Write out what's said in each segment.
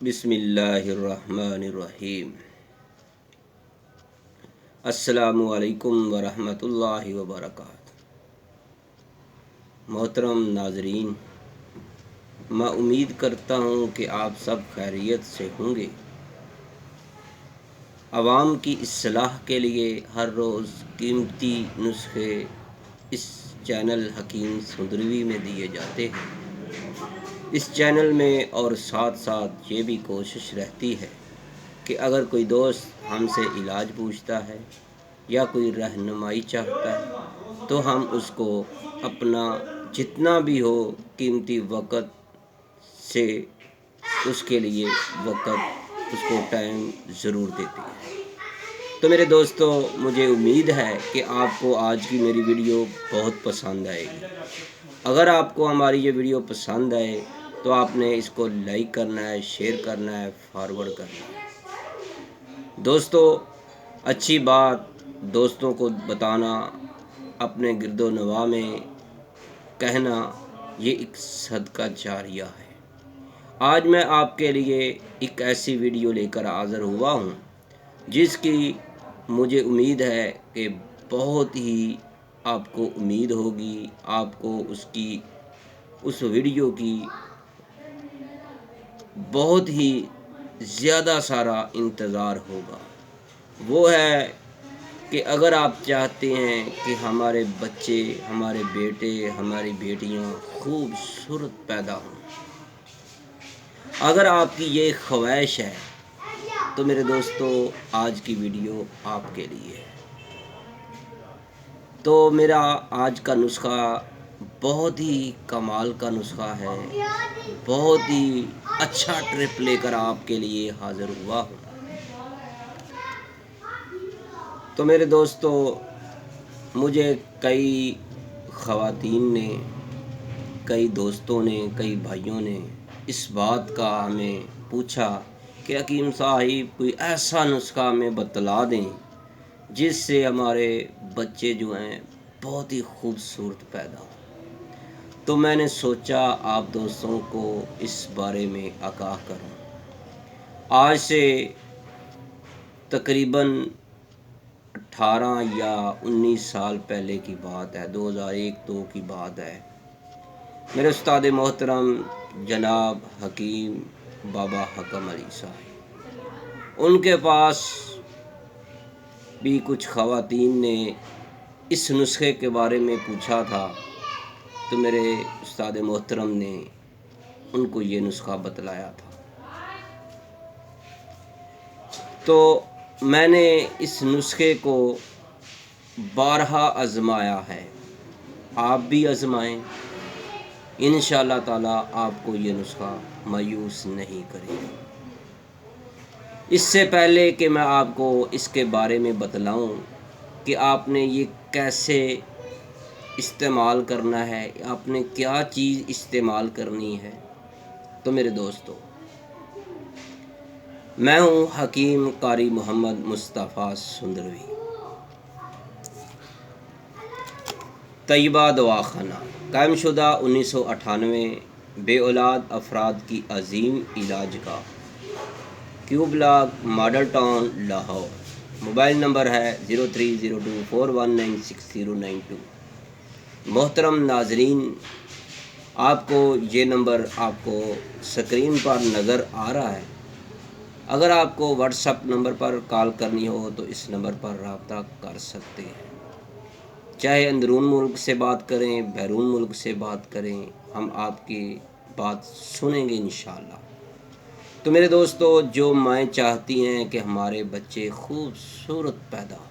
بسم اللہ الرحمن الرحیم۔ السلام علیکم ورحمۃ اللہ وبرکاتہ۔ محترم ناظرین، میں امید کرتا ہوں کہ آپ سب خیریت سے ہوں گے۔ عوام کی اصلاح کے لیے ہر روز قیمتی نسخے اس چینل حکیم سندروی میں دیے جاتے ہیں۔ اس چینل میں اور ساتھ ساتھ یہ بھی کوشش رہتی ہے کہ اگر کوئی دوست ہم سے علاج پوچھتا ہے یا کوئی رہنمائی چاہتا ہے تو ہم اس کو اپنا جتنا بھی ہو قیمتی وقت سے اس کے لیے وقت، اس کو ٹائم ضرور دیتے ہیں۔ تو میرے دوستو، مجھے امید ہے کہ آپ کو آج کی میری ویڈیو بہت پسند آئے گی۔ اگر آپ کو ہماری یہ ویڈیو پسند آئے تو آپ نے اس کو لائک کرنا ہے، شیئر کرنا ہے، فارورڈ کرنا ہے۔ دوستو، اچھی بات دوستوں کو بتانا، اپنے گرد و نواح میں کہنا، یہ ایک صدقہ جاریہ ہے۔ آج میں آپ کے لیے ایک ایسی ویڈیو لے کر حاضر ہوا ہوں جس کی مجھے امید ہے کہ بہت ہی آپ کو امید ہوگی، آپ کو اس ویڈیو کی بہت ہی زیادہ سارا انتظار ہوگا۔ وہ ہے کہ اگر آپ چاہتے ہیں کہ ہمارے بچے، ہمارے بیٹے، ہماری بیٹیاں خوبصورت پیدا ہوں، اگر آپ کی یہ خواہش ہے تو میرے دوستو، آج کی ویڈیو آپ کے لیے ہے۔ تو میرا آج کا نسخہ بہت ہی کمال کا نسخہ ہے، بہت ہی اچھا ٹرپ لے کر آپ کے لیے حاضر ہوا ہوں۔ تو میرے دوستو، مجھے کئی خواتین نے، کئی دوستوں نے، کئی بھائیوں نے اس بات کا ہمیں پوچھا کہ حکیم صاحب کوئی ایسا نسخہ ہمیں بتلا دیں جس سے ہمارے بچے جو ہیں بہت ہی خوبصورت پیدا ہوں۔ تو میں نے سوچا آپ دوستوں کو اس بارے میں آگاہ کروں۔ آج سے تقریباً 18 یا 19 سال پہلے کی بات ہے، 2001-2 کی بات ہے۔ میرے استاد محترم جناب حکیم بابا حکم علی صاحب، ان کے پاس بھی کچھ خواتین نے اس نسخے کے بارے میں پوچھا تھا، تو میرے استاد محترم نے ان کو یہ نسخہ بتلایا تھا۔ تو میں نے اس نسخے کو بارہا آزمایا ہے، آپ بھی آزمائیں، انشاءاللہ تعالی آپ کو یہ نسخہ مایوس نہیں کرے گا۔ اس سے پہلے کہ میں آپ کو اس کے بارے میں بتلاؤں کہ آپ نے یہ کیسے استعمال کرنا ہے، آپ نے کیا چیز استعمال کرنی ہے، تو میرے دوستو، میں ہوں حکیم قاری محمد مصطفیٰ سندروی، طیبہ دواخانہ، قائم شدہ 1998، بے اولاد افراد کی عظیم علاج گاہ، Q block, model town, Lahore. Mobile number ہے 0302419692۔ محترم ناظرین، آپ کو یہ نمبر آپ کو سکرین پر نظر آ رہا ہے۔ اگر آپ کو واٹس ایپ نمبر پر کال کرنی ہو تو اس نمبر پر رابطہ کر سکتے ہیں، چاہے اندرون ملک سے بات کریں، بیرون ملک سے بات کریں، ہم آپ کی بات سنیں گے انشاءاللہ۔ تو میرے دوستو، جو مائیں چاہتی ہیں کہ ہمارے بچے خوبصورت پیدا ہوں،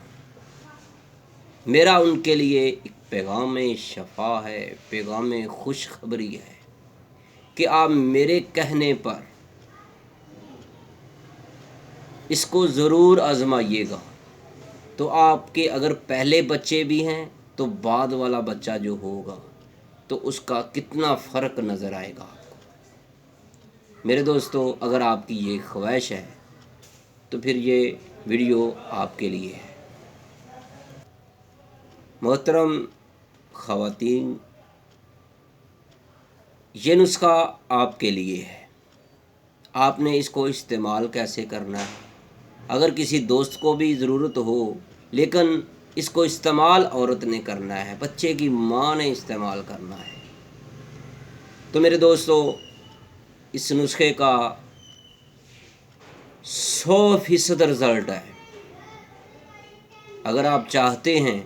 میرا ان کے لیے ایک پیغام شفا ہے، پیغام خوشخبری ہے کہ آپ میرے کہنے پر اس کو ضرور آزمائیے گا۔ تو آپ کے اگر پہلے بچے بھی ہیں تو بعد والا بچہ جو ہوگا تو اس کا کتنا فرق نظر آئے گا آپ کو۔ میرے دوستو، اگر آپ کی یہ خواہش ہے تو پھر یہ ویڈیو آپ کے لیے ہے۔ محترم خواتین، یہ نسخہ آپ کے لیے ہے، آپ نے اس کو استعمال کیسے کرنا ہے. اگر کسی دوست کو بھی ضرورت ہو لیکن اس کو استعمال عورت نے کرنا ہے، بچے کی ماں نے استعمال کرنا ہے. تو میرے دوستو، اس نسخے کا 100% رزلٹ ہے. اگر آپ چاہتے ہیں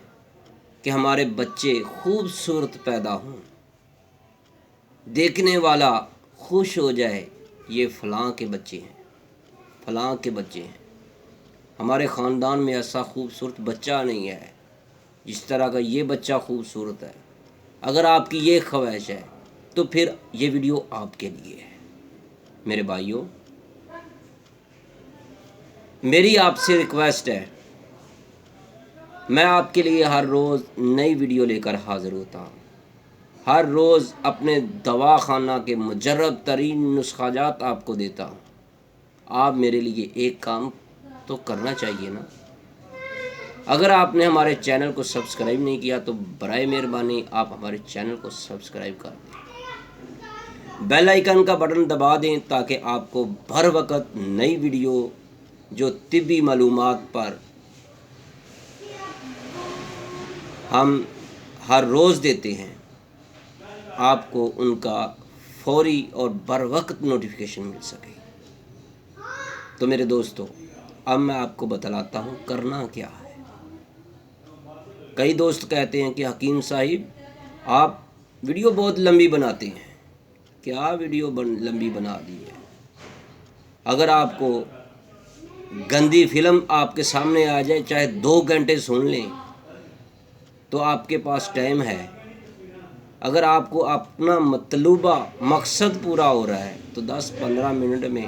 کہ ہمارے بچے خوبصورت پیدا ہوں، دیکھنے والا خوش ہو جائے یہ فلاں کے بچے ہیں، فلاں کے بچے ہیں، ہمارے خاندان میں ایسا خوبصورت بچہ نہیں ہے جس طرح کا یہ بچہ خوبصورت ہے، اگر آپ کی یہ خواہش ہے تو پھر یہ ویڈیو آپ کے لیے ہے. میرے بھائیوں، میری آپ سے ریکویسٹ ہے، میں آپ کے لیے ہر روز نئی ویڈیو لے کر حاضر ہوتا ہوں. ہر روز اپنے دواخانہ کے مجرب ترین نسخہ جات آپ کو دیتا ہوں. آپ میرے لیے ایک کام تو کرنا چاہیے نا. اگر آپ نے ہمارے چینل کو سبسکرائب نہیں کیا تو برائے مہربانی آپ ہمارے چینل کو سبسکرائب کر دیں، بیل آئیکن کا بٹن دبا دیں تاکہ آپ کو ہر وقت نئی ویڈیو جو طبی معلومات پر ہم ہر روز دیتے ہیں آپ کو ان کا فوری اور بر وقت نوٹیفیکیشن مل سکے. تو میرے دوستو، اب میں آپ کو بتلاتا ہوں کرنا کیا ہے. کئی دوست کہتے ہیں کہ حکیم صاحب آپ ویڈیو بہت لمبی بناتے ہیں. کیا ویڈیو لمبی بنا دی ہے؟ اگر آپ کو گندی فلم آپ کے سامنے آ جائے، چاہے 2 گھنٹے سن لیں تو آپ کے پاس ٹائم ہے. اگر آپ کو اپنا مطلوبہ مقصد پورا ہو رہا ہے تو 10-15 منٹ میں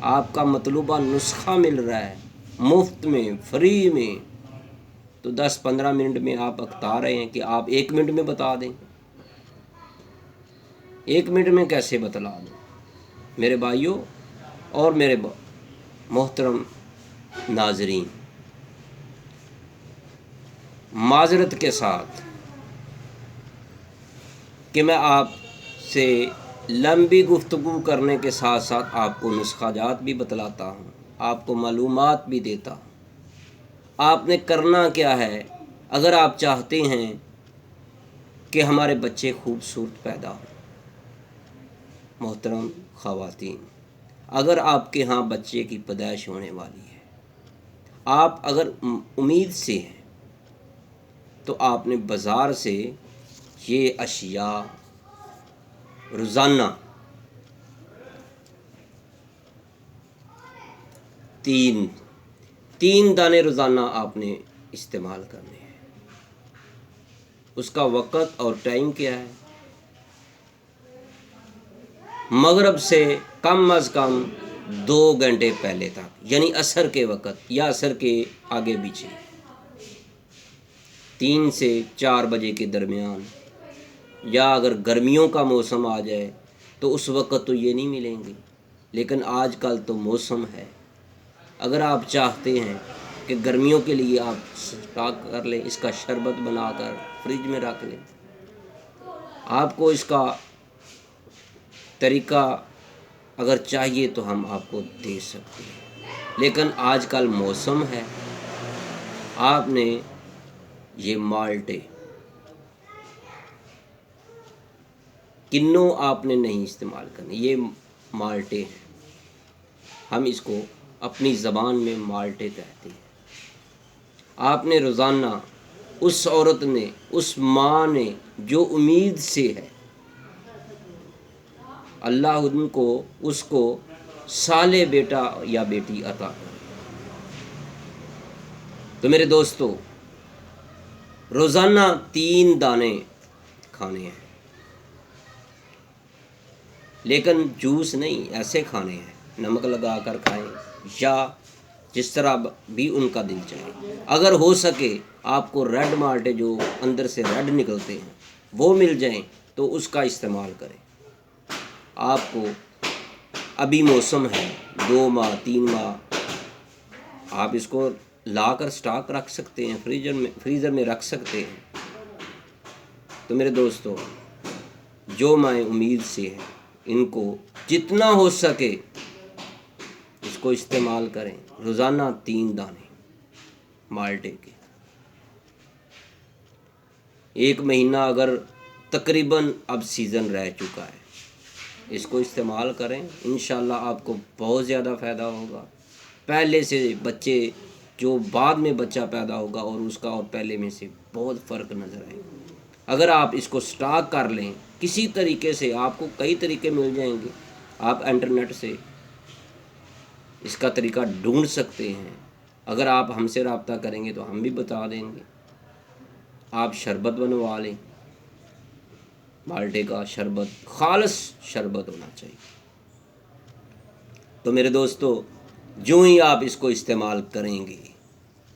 آپ کا مطلوبہ نسخہ مل رہا ہے مفت میں، فری میں، تو 10-15 منٹ میں آپ اکتا رہے ہیں کہ آپ 1 منٹ میں بتا دیں. 1 منٹ میں کیسے بتلا دیں؟ میرے بھائیوں اور میرے محترم ناظرین، معذرت کے ساتھ کہ میں آپ سے لمبی گفتگو کرنے کے ساتھ ساتھ آپ کو نسخہ جات بھی بتلاتا ہوں، آپ کو معلومات بھی دیتا ہوں. آپ نے کرنا کیا ہے؟ اگر آپ چاہتے ہیں کہ ہمارے بچے خوبصورت پیدا ہوں، محترم خواتین، اگر آپ کے ہاں بچے کی پیدائش ہونے والی ہے، آپ اگر امید سے ہیں تو آپ نے بازار سے یہ اشیاء روزانہ 3 دانے روزانہ آپ نے استعمال کرنے ہیں. اس کا وقت اور ٹائم کیا ہے؟ مغرب سے کم از کم 2 گھنٹے پہلے تک، یعنی عصر کے وقت یا عصر کے آگے پیچھے، 3 سے 4 بجے کے درمیان، یا اگر گرمیوں کا موسم آ جائے تو اس وقت تو یہ نہیں ملیں گے، لیکن آج کل تو موسم ہے. اگر آپ چاہتے ہیں کہ گرمیوں کے لیے آپ سٹاک کر لیں، اس کا شربت بنا کر فریج میں رکھ لیں. آپ کو اس کا طریقہ اگر چاہیے تو ہم آپ کو دے سکتے ہیں، لیکن آج کل موسم ہے. آپ نے یہ مالٹے کنوں آپ نے نہیں استعمال کرنے، یہ مالٹے ہیں، ہم اس کو اپنی زبان میں مالٹے کہتے ہیں. آپ نے روزانہ اس عورت نے، اس ماں نے جو امید سے ہے، اللہ ان کو اس کو صالح بیٹا یا بیٹی عطا کرے. تو میرے دوستو، روزانہ 3 دانے کھانے ہیں، لیکن جوس نہیں، ایسے کھانے ہیں، نمک لگا کر کھائیں یا جس طرح بھی ان کا دل چاہے. اگر ہو سکے آپ کو ریڈ مالٹے جو اندر سے ریڈ نکلتے ہیں وہ مل جائیں تو اس کا استعمال کریں. آپ کو ابھی موسم ہے، 2 ماہ 3 ماہ آپ اس کو لا کر سٹاک رکھ سکتے ہیں، فریزر میں رکھ سکتے ہیں. تو میرے دوستو، جو مائیں امید سے ہیں ان کو جتنا ہو سکے کو استعمال کریں، روزانہ 3 دانے مالٹے کے۔ 1 مہینہ اگر تقریباً اب سیزن رہ چکا ہے، اس کو استعمال کریں، انشاءاللہ آپ کو بہت زیادہ فائدہ ہوگا۔ پہلے سے بچے جو بعد میں بچہ پیدا ہوگا اور اس کا اور پہلے میں سے بہت فرق نظر آئے گا۔ اگر آپ اس کو سٹاک کر لیں کسی طریقے سے، آپ کو کئی طریقے مل جائیں گے، آپ انٹرنیٹ سے اس کا طریقہ ڈھونڈ سکتے ہیں۔ اگر آپ ہم سے رابطہ کریں گے تو ہم بھی بتا دیں گے۔ آپ شربت بنوا لیں، مالٹے کا شربت، خالص شربت ہونا چاہیے۔ تو میرے دوستو، جو ہی آپ اس کو استعمال کریں گے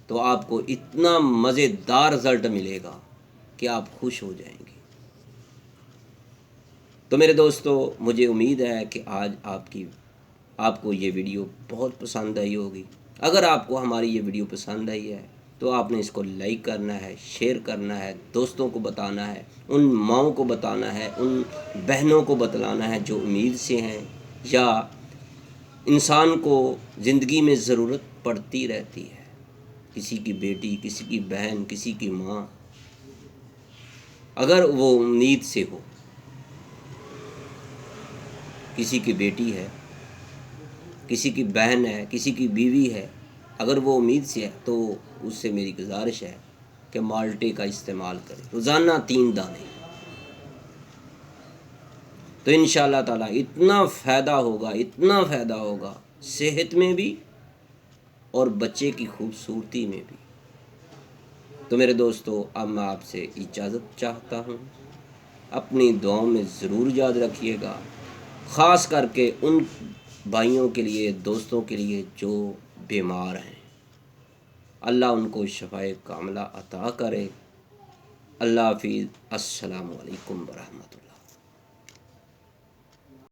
تو آپ کو اتنا مزیدار رزلٹ ملے گا کہ آپ خوش ہو جائیں گے۔ تو میرے دوستو، مجھے امید ہے کہ آج آپ کو یہ ویڈیو بہت پسند آئی ہوگی۔ اگر آپ کو ہماری یہ ویڈیو پسند آئی ہے تو آپ نے اس کو لائک کرنا ہے، شیئر کرنا ہے، دوستوں کو بتانا ہے، ان ماؤں کو بتانا ہے، ان بہنوں کو بتلانا ہے جو امید سے ہیں یا انسان کو زندگی میں ضرورت پڑتی رہتی ہے، کسی کی بیٹی، کسی کی بہن، کسی کی ماں، اگر وہ امید سے ہو، کسی کی بیٹی ہے، کسی کی بہن ہے، کسی کی بیوی ہے، اگر وہ امید سے ہے تو اس سے میری گزارش ہے کہ مالٹے کا استعمال کرے، روزانہ 3 دانے، تو انشاءاللہ تعالی اتنا فائدہ ہوگا صحت میں بھی اور بچے کی خوبصورتی میں بھی۔ تو میرے دوستو، اب میں آپ سے اجازت چاہتا ہوں، اپنی دعاؤں میں ضرور یاد رکھیے گا، خاص کر کے ان بھائیوں کے لیے، دوستوں کے لیے جو بیمار ہیں، اللہ ان کو شفائے کاملہ عطا کرے۔ اللہ حافظ، السلام علیکم ورحمۃ اللہ۔